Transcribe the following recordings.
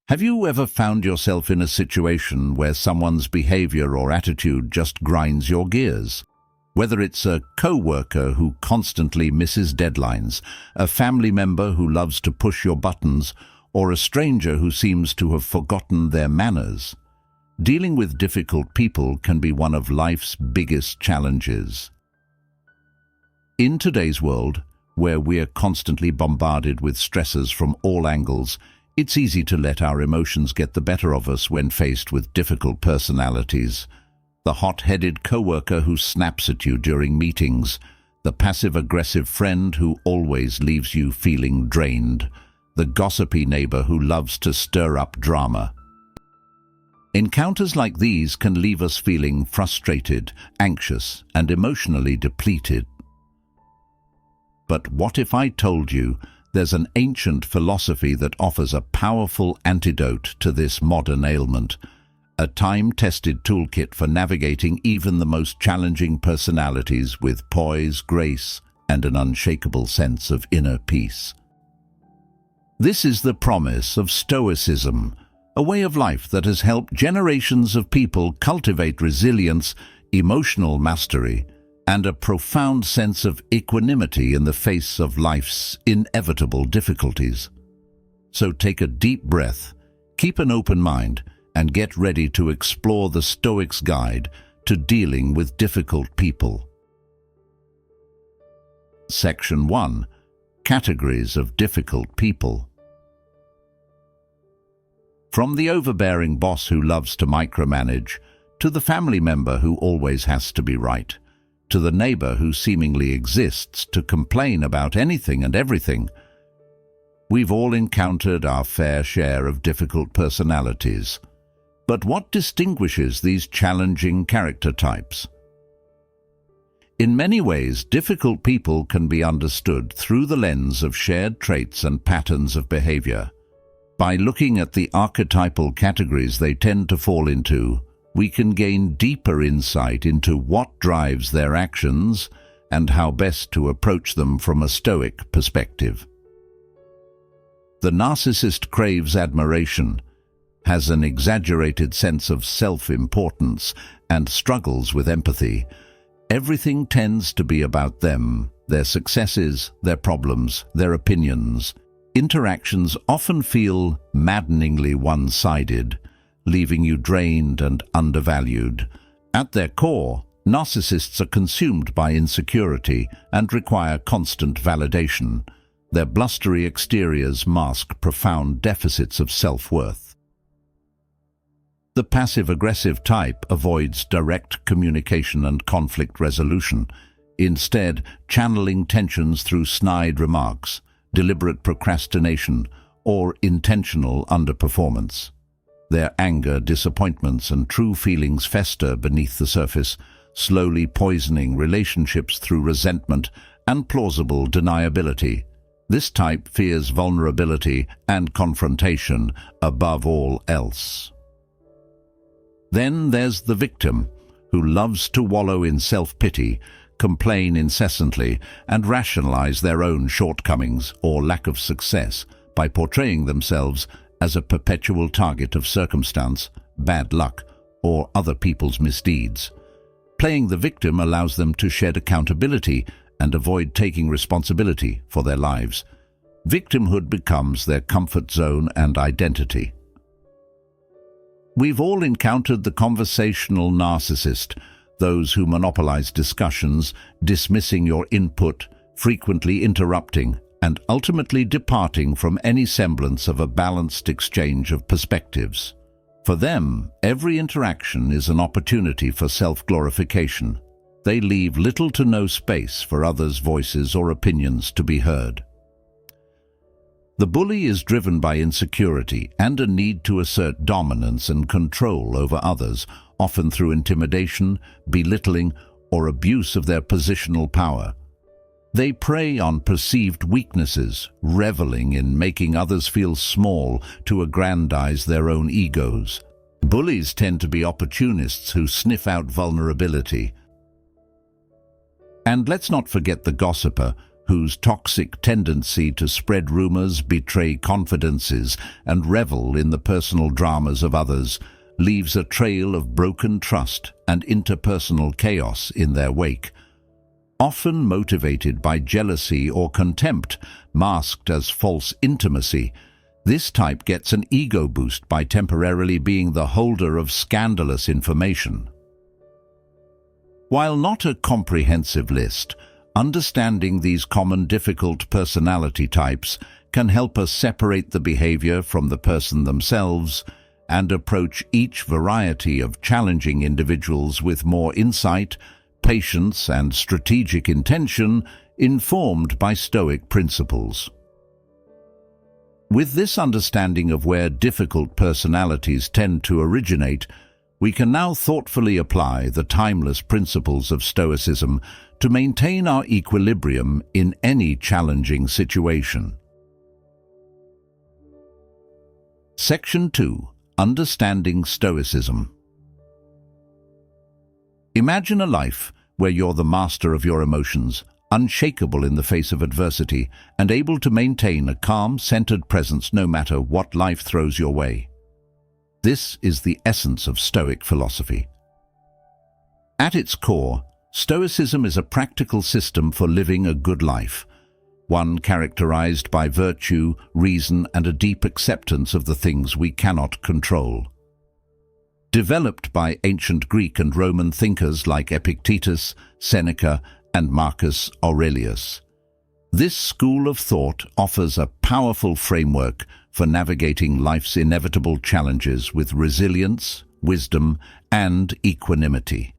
Have you ever found yourself in a situation where someone's behavior or attitude just grinds your gears? Whether it's a coworker who constantly misses deadlines, a family member who loves to push your buttons, or a stranger who seems to have forgotten their manners. Dealing with difficult people can be one of life's biggest challenges. In today's world, where we're constantly bombarded with stressors from all angles, it's easy to let our emotions get the better of us when faced with difficult personalities. The hot-headed coworker who snaps at you during meetings, the passive-aggressive friend who always leaves you feeling drained, the gossipy neighbor who loves to stir up drama. Encounters like these can leave us feeling frustrated, anxious, and emotionally depleted. But what if I told you there's an ancient philosophy that offers a powerful antidote to this modern ailment, a time-tested toolkit for navigating even the most challenging personalities with poise, grace, and an unshakable sense of inner peace? This is the promise of Stoicism, a way of life that has helped generations of people cultivate resilience, emotional mastery, and a profound sense of equanimity in the face of life's inevitable difficulties. So take a deep breath, keep an open mind, and get ready to explore the Stoic's guide to dealing with difficult people. Section 1. Categories of difficult people. From the overbearing boss who loves to micromanage, to the family member who always has to be right, to the neighbor who seemingly exists to complain about anything and everything, we've all encountered our fair share of difficult personalities. But what distinguishes these challenging character types? In many ways, difficult people can be understood through the lens of shared traits and patterns of behavior. By looking at the archetypal categories they tend to fall into, we can gain deeper insight into what drives their actions and how best to approach them from a Stoic perspective. The narcissist craves admiration, has an exaggerated sense of self-importance, and struggles with empathy. Everything tends to be about them, their successes, their problems, their opinions. Interactions often feel maddeningly one-sided, leaving you drained and undervalued. At their core, narcissists are consumed by insecurity and require constant validation. Their blustery exteriors mask profound deficits of self-worth. The passive-aggressive type avoids direct communication and conflict resolution, instead channeling tensions through snide remarks, deliberate procrastination, or intentional underperformance. Their anger, disappointments, and true feelings fester beneath the surface, slowly poisoning relationships through resentment and plausible deniability. This type fears vulnerability and confrontation above all else. Then there's the victim, who loves to wallow in self-pity, complain incessantly, and rationalize their own shortcomings or lack of success by portraying themselves as a perpetual target of circumstance, bad luck, or other people's misdeeds. Playing the victim allows them to shed accountability and avoid taking responsibility for their lives. Victimhood becomes their comfort zone and identity. We've all encountered the conversational narcissist, those who monopolize discussions, dismissing your input, frequently interrupting, and ultimately departing from any semblance of a balanced exchange of perspectives. For them, every interaction is an opportunity for self-glorification. They leave little to no space for others' voices or opinions to be heard. The bully is driven by insecurity and a need to assert dominance and control over others, often through intimidation, belittling, or abuse of their positional power. They prey on perceived weaknesses, reveling in making others feel small to aggrandize their own egos. Bullies tend to be opportunists who sniff out vulnerability. And let's not forget the gossiper, whose toxic tendency to spread rumors, betray confidences, and revel in the personal dramas of others leaves a trail of broken trust and interpersonal chaos in their wake. Often motivated by jealousy or contempt, masked as false intimacy, this type gets an ego boost by temporarily being the holder of scandalous information. While not a comprehensive list, understanding these common difficult personality types can help us separate the behavior from the person themselves and approach each variety of challenging individuals with more insight, patience, and strategic intention, informed by Stoic principles. With this understanding of where difficult personalities tend to originate, we can now thoughtfully apply the timeless principles of Stoicism to maintain our equilibrium in any challenging situation. Section 2. Understanding Stoicism. Imagine a life where you're the master of your emotions, unshakable in the face of adversity, and able to maintain a calm, centered presence no matter what life throws your way. This is the essence of Stoic philosophy. At its core, Stoicism is a practical system for living a good life, one characterized by virtue, reason, and a deep acceptance of the things we cannot control. Developed by ancient Greek and Roman thinkers like Epictetus, Seneca, and Marcus Aurelius, this school of thought offers a powerful framework for navigating life's inevitable challenges with resilience, wisdom, and equanimity.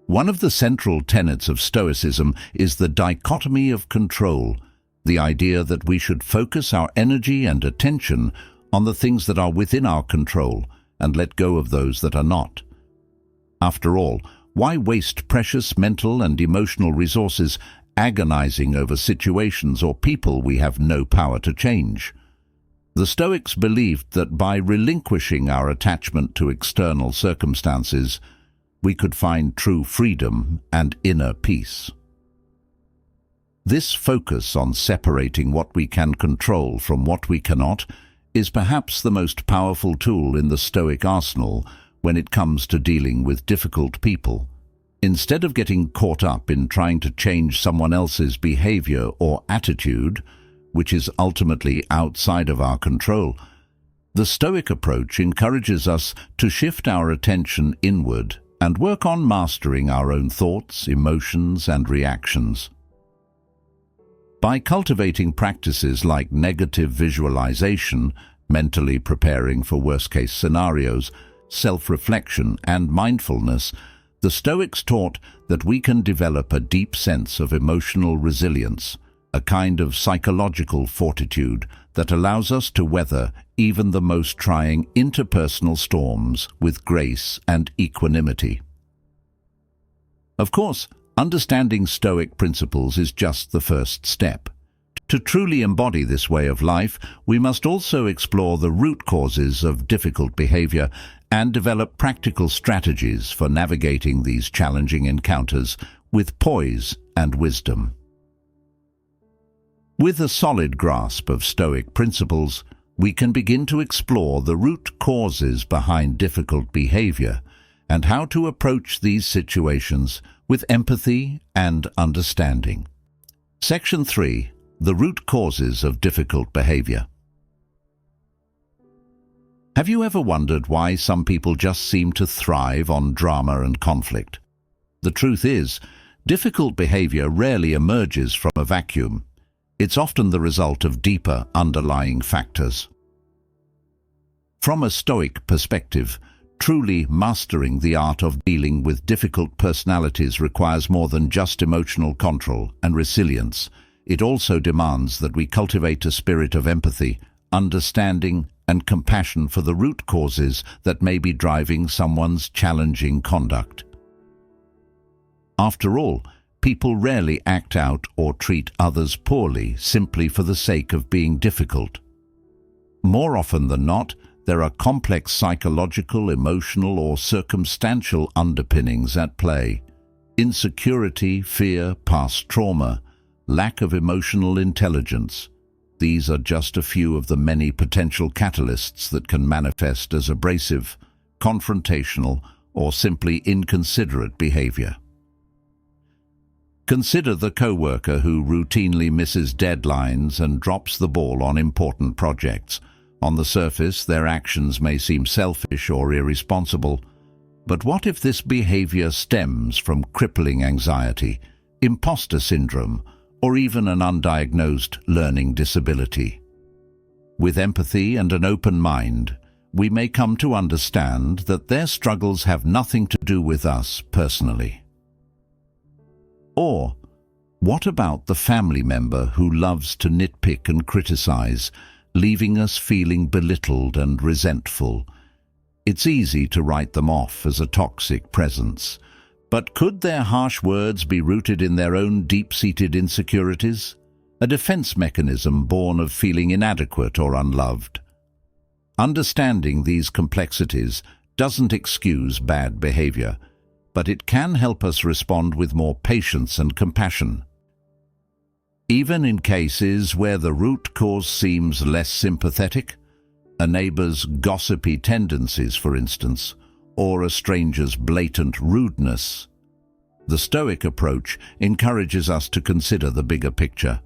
One of the central tenets of Stoicism is the dichotomy of control, the idea that we should focus our energy and attention on the things that are within our control and let go of those that are not. After all, why waste precious mental and emotional resources agonizing over situations or people we have no power to change? The Stoics believed that by relinquishing our attachment to external circumstances, we could find true freedom and inner peace. This focus on separating what we can control from what we cannot is perhaps the most powerful tool in the Stoic arsenal when it comes to dealing with difficult people. Instead of getting caught up in trying to change someone else's behavior or attitude, which is ultimately outside of our control, the Stoic approach encourages us to shift our attention inward and work on mastering our own thoughts, emotions, and reactions. By cultivating practices like negative visualization, mentally preparing for worst-case scenarios, self-reflection, and mindfulness, the Stoics taught that we can develop a deep sense of emotional resilience, a kind of psychological fortitude that allows us to weather even the most trying interpersonal storms with grace and equanimity. Of course, understanding Stoic principles is just the first step. To truly embody this way of life, we must also explore the root causes of difficult behavior and develop practical strategies for navigating these challenging encounters with poise and wisdom. With a solid grasp of Stoic principles, we can begin to explore the root causes behind difficult behavior and how to approach these situations with empathy and understanding. Section 3. The root causes of difficult behavior. Have you ever wondered why some people just seem to thrive on drama and conflict? The truth is, difficult behavior rarely emerges from a vacuum. It's often the result of deeper underlying factors. From a Stoic perspective, truly mastering the art of dealing with difficult personalities requires more than just emotional control and resilience. It also demands that we cultivate a spirit of empathy, understanding, and compassion for the root causes that may be driving someone's challenging conduct. After all, people rarely act out or treat others poorly simply for the sake of being difficult. More often than not, there are complex psychological, emotional, or circumstantial underpinnings at play. Insecurity, fear, past trauma, lack of emotional intelligence. These are just a few of the many potential catalysts that can manifest as abrasive, confrontational, or simply inconsiderate behavior. Consider the coworker who routinely misses deadlines and drops the ball on important projects. On the surface, their actions may seem selfish or irresponsible, but what if this behavior stems from crippling anxiety, imposter syndrome, or even an undiagnosed learning disability? With empathy and an open mind, we may come to understand that their struggles have nothing to do with us personally. Or, what about the family member who loves to nitpick and criticize, leaving us feeling belittled and resentful? It's easy to write them off as a toxic presence, but could their harsh words be rooted in their own deep-seated insecurities? A defense mechanism born of feeling inadequate or unloved? Understanding these complexities doesn't excuse bad behavior, but it can help us respond with more patience and compassion. Even in cases where the root cause seems less sympathetic, a neighbor's gossipy tendencies, for instance, or a stranger's blatant rudeness, the Stoic approach encourages us to consider the bigger picture.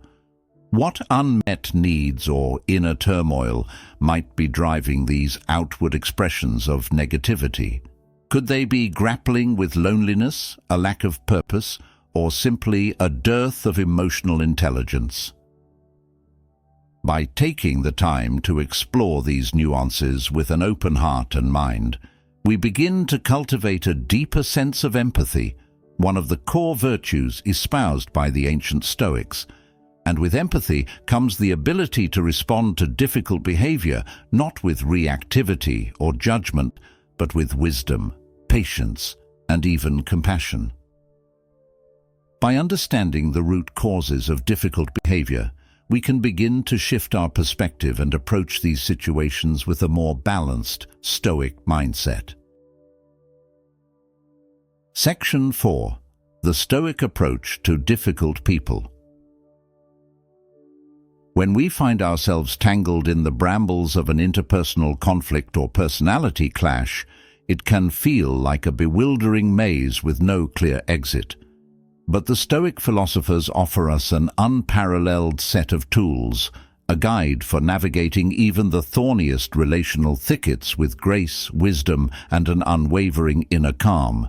What unmet needs or inner turmoil might be driving these outward expressions of negativity? Could they be grappling with loneliness, a lack of purpose, or simply a dearth of emotional intelligence? By taking the time to explore these nuances with an open heart and mind, we begin to cultivate a deeper sense of empathy, one of the core virtues espoused by the ancient Stoics. And with empathy comes the ability to respond to difficult behavior, not with reactivity or judgment, but with wisdom, patience, and even compassion. By understanding the root causes of difficult behavior, we can begin to shift our perspective and approach these situations with a more balanced, Stoic mindset. Section 4. The Stoic Approach to Difficult People. When we find ourselves tangled in the brambles of an interpersonal conflict or personality clash, it can feel like a bewildering maze with no clear exit. But the Stoic philosophers offer us an unparalleled set of tools, a guide for navigating even the thorniest relational thickets with grace, wisdom, and an unwavering inner calm.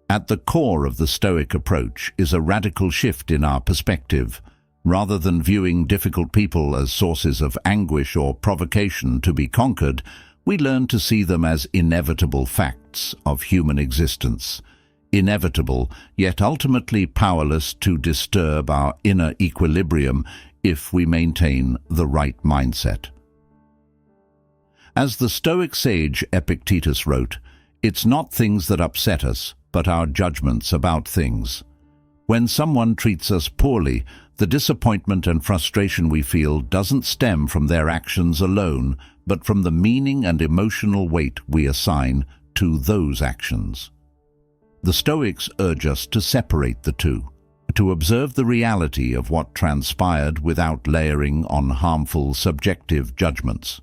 At the core of the Stoic approach is a radical shift in our perspective. Rather than viewing difficult people as sources of anguish or provocation to be conquered, we learn to see them as inevitable facts of human existence. Inevitable, yet ultimately powerless to disturb our inner equilibrium if we maintain the right mindset. As the Stoic sage Epictetus wrote, "It's not things that upset us, but our judgments about things." When someone treats us poorly, the disappointment and frustration we feel doesn't stem from their actions alone, but from the meaning and emotional weight we assign to those actions. The Stoics urge us to separate the two, to observe the reality of what transpired without layering on harmful subjective judgments.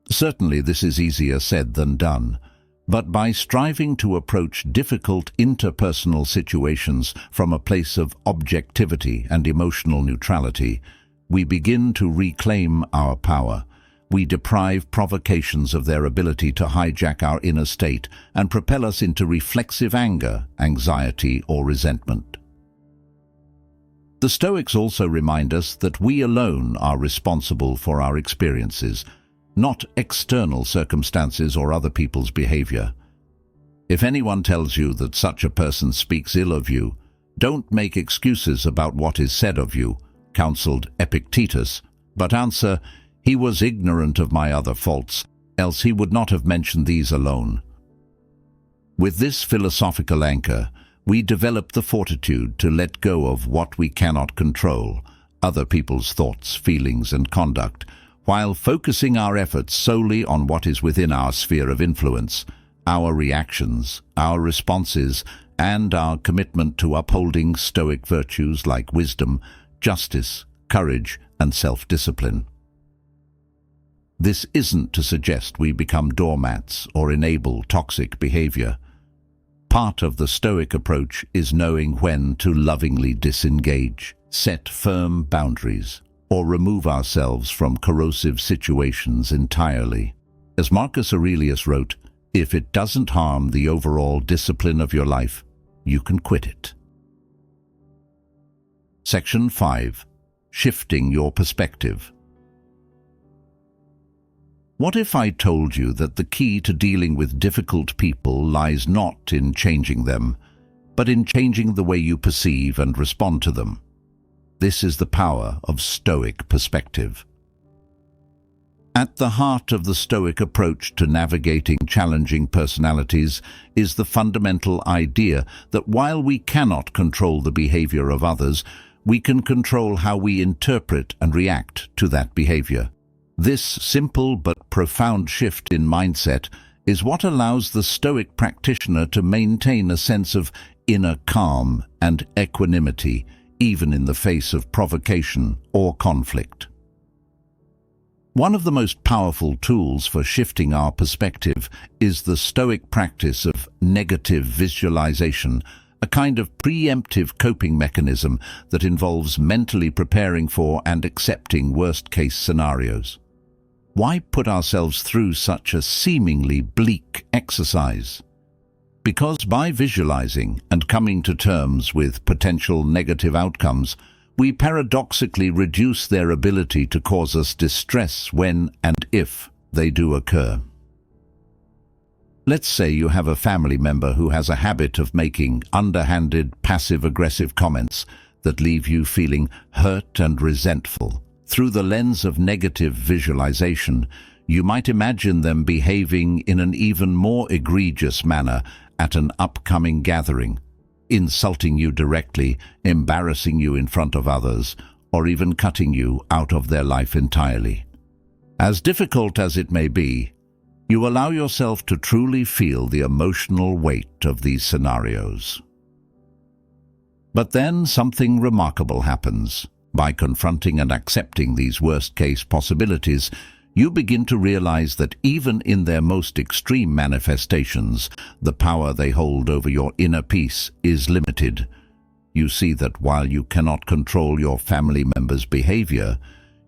Certainly this is easier said than done, but by striving to approach difficult interpersonal situations from a place of objectivity and emotional neutrality, we begin to reclaim our power. We deprive provocations of their ability to hijack our inner state and propel us into reflexive anger, anxiety, or resentment. The Stoics also remind us that we alone are responsible for our experiences, not external circumstances or other people's behavior. If anyone tells you that such a person speaks ill of you, don't make excuses about what is said of you, counseled Epictetus, but answer, "He was ignorant of my other faults, else he would not have mentioned these alone." With this philosophical anchor, we develop the fortitude to let go of what we cannot control, other people's thoughts, feelings, and conduct, while focusing our efforts solely on what is within our sphere of influence, our reactions, our responses, and our commitment to upholding Stoic virtues like wisdom, justice, courage, and self-discipline. This isn't to suggest we become doormats or enable toxic behavior. Part of the Stoic approach is knowing when to lovingly disengage, set firm boundaries, or remove ourselves from corrosive situations entirely. As Marcus Aurelius wrote, "If it doesn't harm the overall discipline of your life, you can quit it." Section 5. Shifting your perspective. What if I told you that the key to dealing with difficult people lies not in changing them, but in changing the way you perceive and respond to them? This is the power of Stoic perspective. At the heart of the Stoic approach to navigating challenging personalities is the fundamental idea that while we cannot control the behavior of others, we can control how we interpret and react to that behavior. This simple but profound shift in mindset is what allows the Stoic practitioner to maintain a sense of inner calm and equanimity, even in the face of provocation or conflict. One of the most powerful tools for shifting our perspective is the Stoic practice of negative visualization, a kind of preemptive coping mechanism that involves mentally preparing for and accepting worst-case scenarios. Why put ourselves through such a seemingly bleak exercise? Because by visualizing and coming to terms with potential negative outcomes, we paradoxically reduce their ability to cause us distress when and if they do occur. Let's say you have a family member who has a habit of making underhanded, passive-aggressive comments that leave you feeling hurt and resentful. Through the lens of negative visualization, you might imagine them behaving in an even more egregious manner at an upcoming gathering, insulting you directly, embarrassing you in front of others, or even cutting you out of their life entirely. As difficult as it may be, you allow yourself to truly feel the emotional weight of these scenarios. But then something remarkable happens. By confronting and accepting these worst-case possibilities, you begin to realize that even in their most extreme manifestations, the power they hold over your inner peace is limited. You see that while you cannot control your family member's behavior,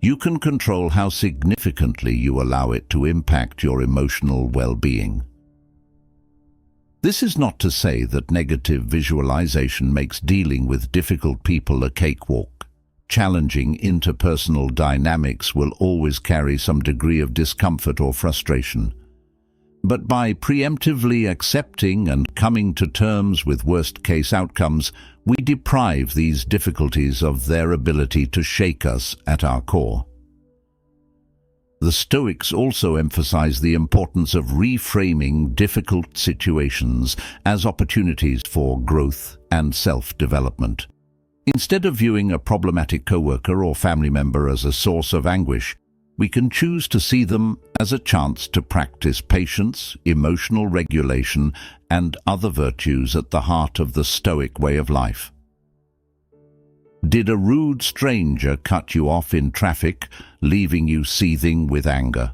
you can control how significantly you allow it to impact your emotional well-being. This is not to say that negative visualization makes dealing with difficult people a cakewalk. Challenging interpersonal dynamics will always carry some degree of discomfort or frustration. But by preemptively accepting and coming to terms with worst-case outcomes, we deprive these difficulties of their ability to shake us at our core. The Stoics also emphasize the importance of reframing difficult situations as opportunities for growth and self-development. Instead of viewing a problematic coworker or family member as a source of anguish, we can choose to see them as a chance to practice patience, emotional regulation, and other virtues at the heart of the Stoic way of life. Did a rude stranger cut you off in traffic, leaving you seething with anger?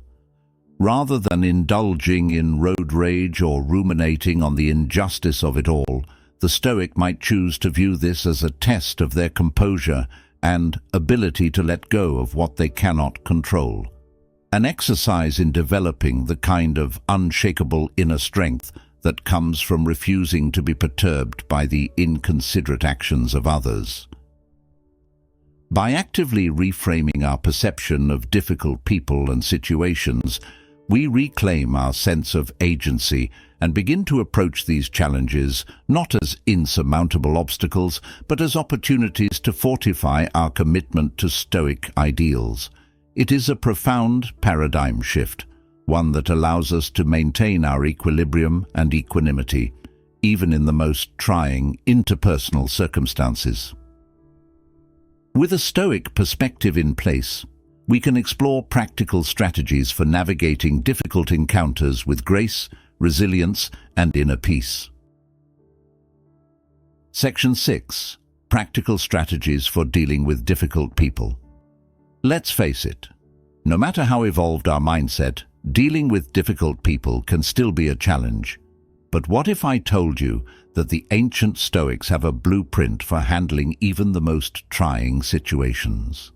Rather than indulging in road rage or ruminating on the injustice of it all, the Stoic might choose to view this as a test of their composure and ability to let go of what they cannot control. An exercise in developing the kind of unshakable inner strength that comes from refusing to be perturbed by the inconsiderate actions of others. By actively reframing our perception of difficult people and situations, we reclaim our sense of agency and begin to approach these challenges not as insurmountable obstacles, but as opportunities to fortify our commitment to Stoic ideals. It is a profound paradigm shift, one that allows us to maintain our equilibrium and equanimity, even in the most trying interpersonal circumstances. With a Stoic perspective in place, we can explore practical strategies for navigating difficult encounters with grace, resilience, and inner peace. Section 6. Practical strategies for dealing with difficult people. Let's face it, no matter how evolved our mindset, dealing with difficult people can still be a challenge. But what if I told you that the ancient Stoics have a blueprint for handling even the most trying situations?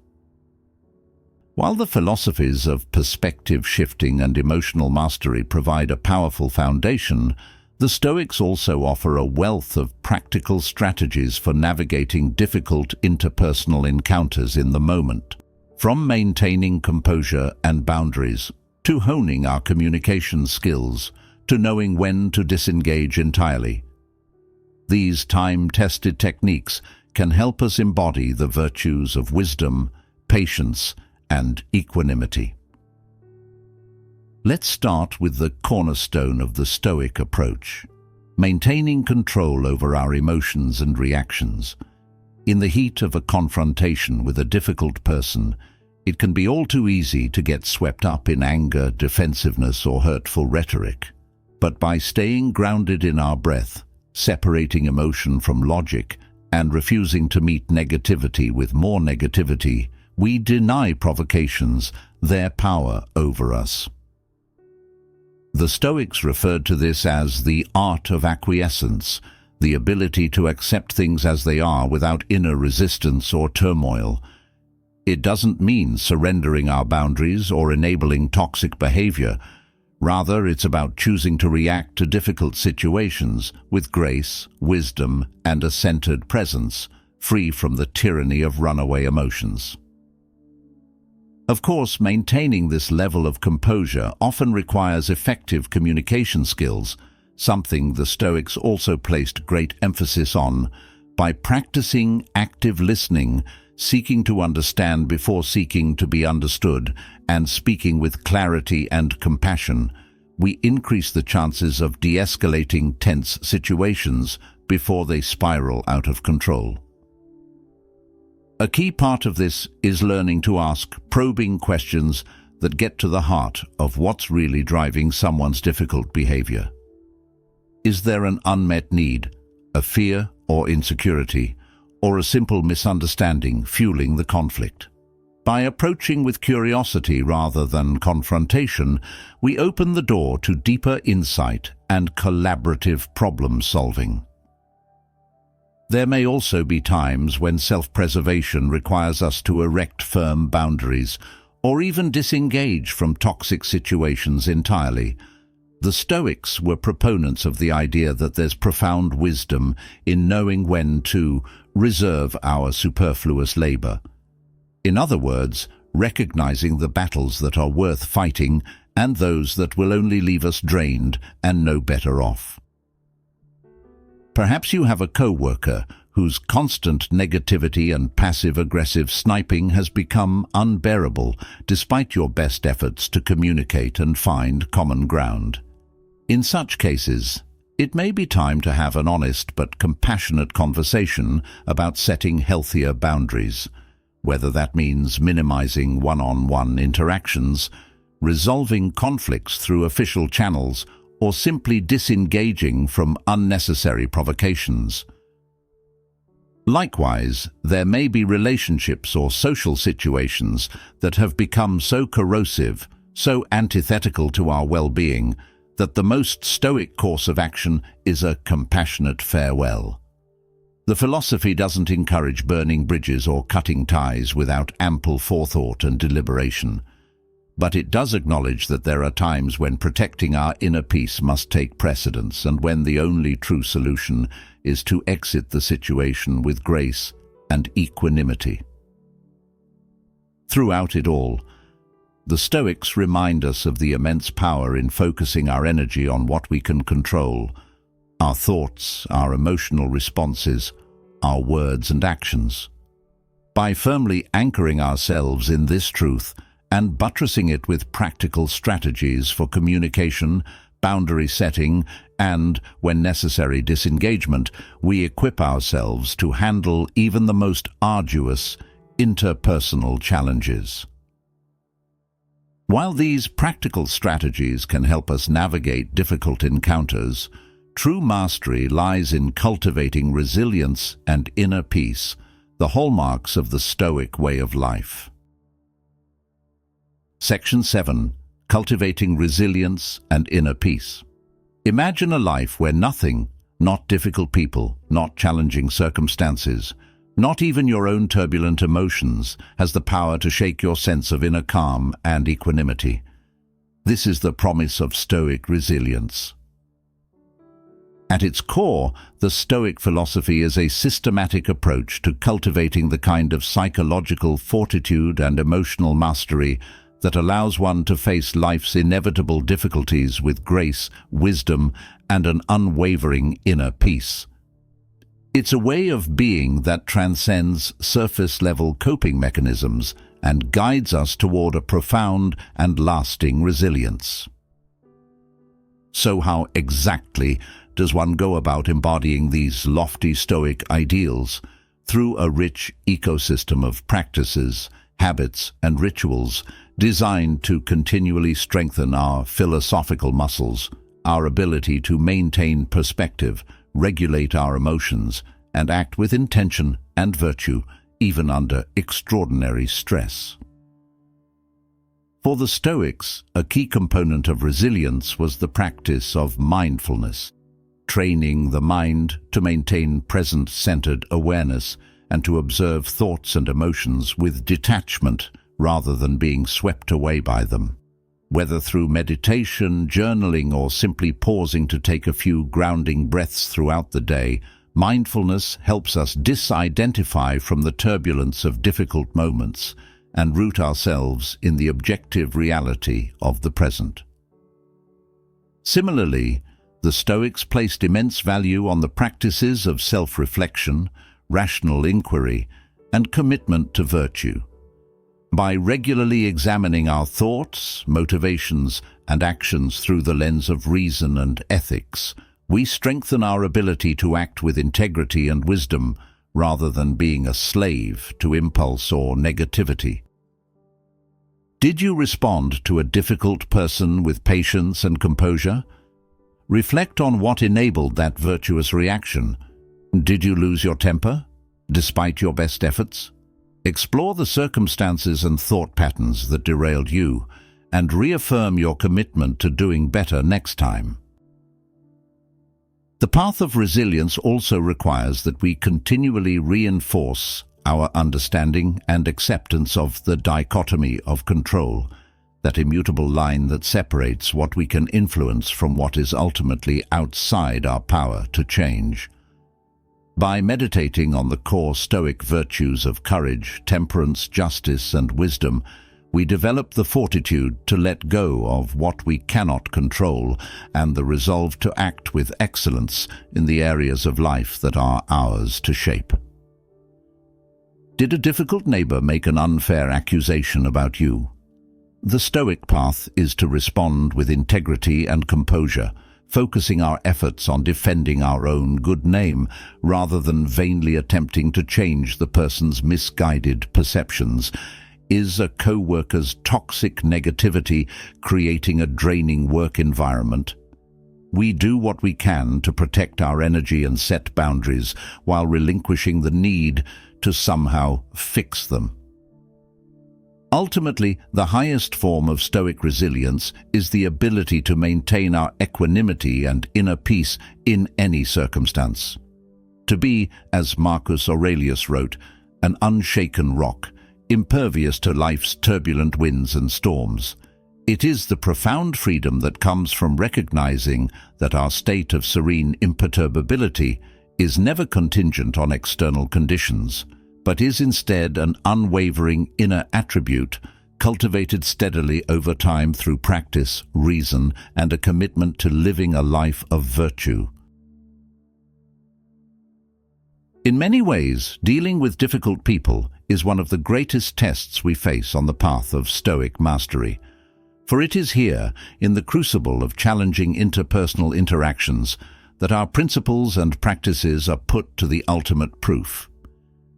While the philosophies of perspective shifting and emotional mastery provide a powerful foundation, the Stoics also offer a wealth of practical strategies for navigating difficult interpersonal encounters in the moment. From maintaining composure and boundaries, to honing our communication skills, to knowing when to disengage entirely. These time-tested techniques can help us embody the virtues of wisdom, patience, and equanimity. Let's start with the cornerstone of the Stoic approach, maintaining control over our emotions and reactions. In the heat of a confrontation with a difficult person, it can be all too easy to get swept up in anger, defensiveness, or hurtful rhetoric. But by staying grounded in our breath, separating emotion from logic, and refusing to meet negativity with more negativity, we deny provocations their power over us. The Stoics referred to this as the art of acquiescence, the ability to accept things as they are without inner resistance or turmoil. It doesn't mean surrendering our boundaries or enabling toxic behavior. Rather, it's about choosing to react to difficult situations with grace, wisdom, and a centered presence, free from the tyranny of runaway emotions. Of course, maintaining this level of composure often requires effective communication skills, something the Stoics also placed great emphasis on. By practicing active listening, seeking to understand before seeking to be understood, and speaking with clarity and compassion, we increase the chances of de-escalating tense situations before they spiral out of control. A key part of this is learning to ask probing questions that get to the heart of what's really driving someone's difficult behavior. Is there an unmet need, a fear or insecurity, or a simple misunderstanding fueling the conflict? By approaching with curiosity rather than confrontation, we open the door to deeper insight and collaborative problem-solving. There may also be times when self-preservation requires us to erect firm boundaries or even disengage from toxic situations entirely. The Stoics were proponents of the idea that there's profound wisdom in knowing when to reserve our superfluous labor. In other words, recognizing the battles that are worth fighting and those that will only leave us drained and no better off. Perhaps you have a coworker whose constant negativity and passive-aggressive sniping has become unbearable despite your best efforts to communicate and find common ground. In such cases, it may be time to have an honest but compassionate conversation about setting healthier boundaries, whether that means minimizing one-on-one interactions, resolving conflicts through official channels, or simply disengaging from unnecessary provocations. Likewise, there may be relationships or social situations that have become so corrosive, so antithetical to our well-being, that the most Stoic course of action is a compassionate farewell. The philosophy doesn't encourage burning bridges or cutting ties without ample forethought and deliberation, but it does acknowledge that there are times when protecting our inner peace must take precedence and when the only true solution is to exit the situation with grace and equanimity. Throughout it all, the Stoics remind us of the immense power in focusing our energy on what we can control: our thoughts, our emotional responses, our words and actions. By firmly anchoring ourselves in this truth and buttressing it with practical strategies for communication, boundary setting, and, when necessary, disengagement, we equip ourselves to handle even the most arduous interpersonal challenges. While these practical strategies can help us navigate difficult encounters, True mastery lies in cultivating resilience and inner peace, the hallmarks of the Stoic way of life. Section 7. Cultivating resilience and inner peace. Imagine a life where nothing, not difficult people, not challenging circumstances, not even your own turbulent emotions, has the power to shake your sense of inner calm and equanimity. This is the promise of Stoic resilience. At its core, the Stoic philosophy is a systematic approach to cultivating the kind of psychological fortitude and emotional mastery that allows one to face life's inevitable difficulties with grace, wisdom, and an unwavering inner peace. It's a way of being that transcends surface-level coping mechanisms and guides us toward a profound and lasting resilience. So how exactly does one go about embodying these lofty Stoic ideals? Through a rich ecosystem of practices, habits, and rituals designed to continually strengthen our philosophical muscles, our ability to maintain perspective, regulate our emotions, and act with intention and virtue, even under extraordinary stress. For the Stoics, a key component of resilience was the practice of mindfulness, training the mind to maintain present-centered awareness and to observe thoughts and emotions with detachment rather than being swept away by them. Whether through meditation, journaling, or simply pausing to take a few grounding breaths throughout the day, mindfulness helps us disidentify from the turbulence of difficult moments and root ourselves in the objective reality of the present. Similarly, the Stoics placed immense value on the practices of self-reflection, rational inquiry, and commitment to virtue. By regularly examining our thoughts, motivations, and actions through the lens of reason and ethics, we strengthen our ability to act with integrity and wisdom rather than being a slave to impulse or negativity. Did you respond to a difficult person with patience and composure? Reflect on what enabled that virtuous reaction. Did you lose your temper, despite your best efforts? Explore the circumstances and thought patterns that derailed you, and reaffirm your commitment to doing better next time. The path of resilience also requires that we continually reinforce our understanding and acceptance of the dichotomy of control, that immutable line that separates what we can influence from what is ultimately outside our power to change. By meditating on the core Stoic virtues of courage, temperance, justice, and wisdom, we develop the fortitude to let go of what we cannot control and the resolve to act with excellence in the areas of life that are ours to shape. Did a difficult neighbor make an unfair accusation about you? The Stoic path is to respond with integrity and composure, focusing our efforts on defending our own good name rather than vainly attempting to change the person's misguided perceptions. Is a coworker's toxic negativity creating a draining work environment? We do what we can to protect our energy and set boundaries while relinquishing the need to somehow fix them. Ultimately, the highest form of Stoic resilience is the ability to maintain our equanimity and inner peace in any circumstance. To be, as Marcus Aurelius wrote, an unshaken rock, impervious to life's turbulent winds and storms. It is the profound freedom that comes from recognizing that our state of serene imperturbability is never contingent on external conditions, but is instead an unwavering inner attribute cultivated steadily over time through practice, reason, and a commitment to living a life of virtue. In many ways, dealing with difficult people is one of the greatest tests we face on the path of Stoic mastery. For it is here, in the crucible of challenging interpersonal interactions, that our principles and practices are put to the ultimate proof.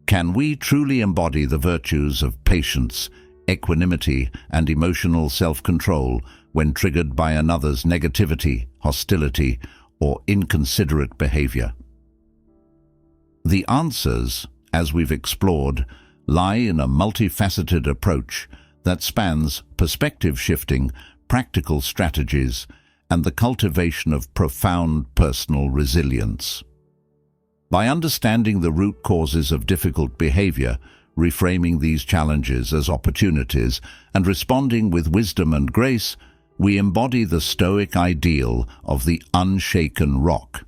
Can we truly embody the virtues of patience, equanimity, and emotional self-control when triggered by another's negativity, hostility, or inconsiderate behavior? The answers, as we've explored, lie in a multifaceted approach that spans perspective shifting, practical strategies, and the cultivation of profound personal resilience. By understanding the root causes of difficult behavior, reframing these challenges as opportunities, and responding with wisdom and grace, we embody the Stoic ideal of the unshaken rock.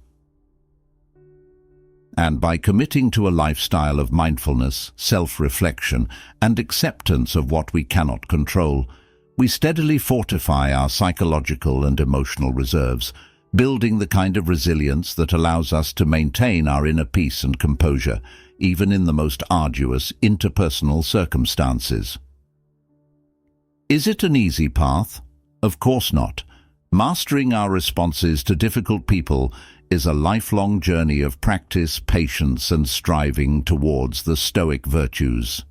And by committing to a lifestyle of mindfulness, self-reflection, and acceptance of what we cannot control, we steadily fortify our psychological and emotional reserves, building the kind of resilience that allows us to maintain our inner peace and composure, even in the most arduous interpersonal circumstances. Is it an easy path? Of course not. Mastering our responses to difficult people is a lifelong journey of practice, patience, and striving towards the Stoic virtues.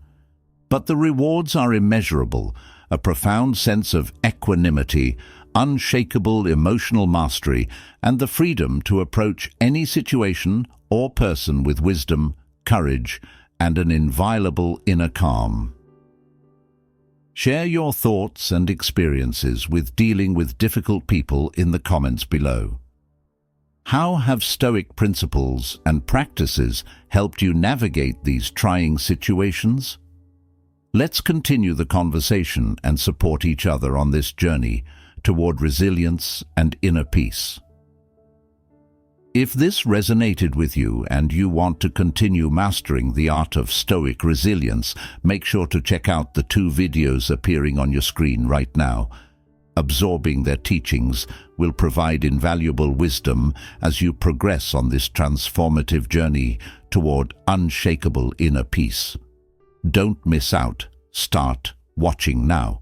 But the rewards are immeasurable: a profound sense of equanimity, unshakable emotional mastery, and the freedom to approach any situation or person with wisdom, courage, and an inviolable inner calm. Share your thoughts and experiences with dealing with difficult people in the comments below. How have Stoic principles and practices helped you navigate these trying situations? Let's continue the conversation and support each other on this journey toward resilience and inner peace. If this resonated with you and you want to continue mastering the art of Stoic resilience, make sure to check out the 2 videos appearing on your screen right now. Absorbing their teachings will provide invaluable wisdom as you progress on this transformative journey toward unshakable inner peace. Don't miss out. Start watching now.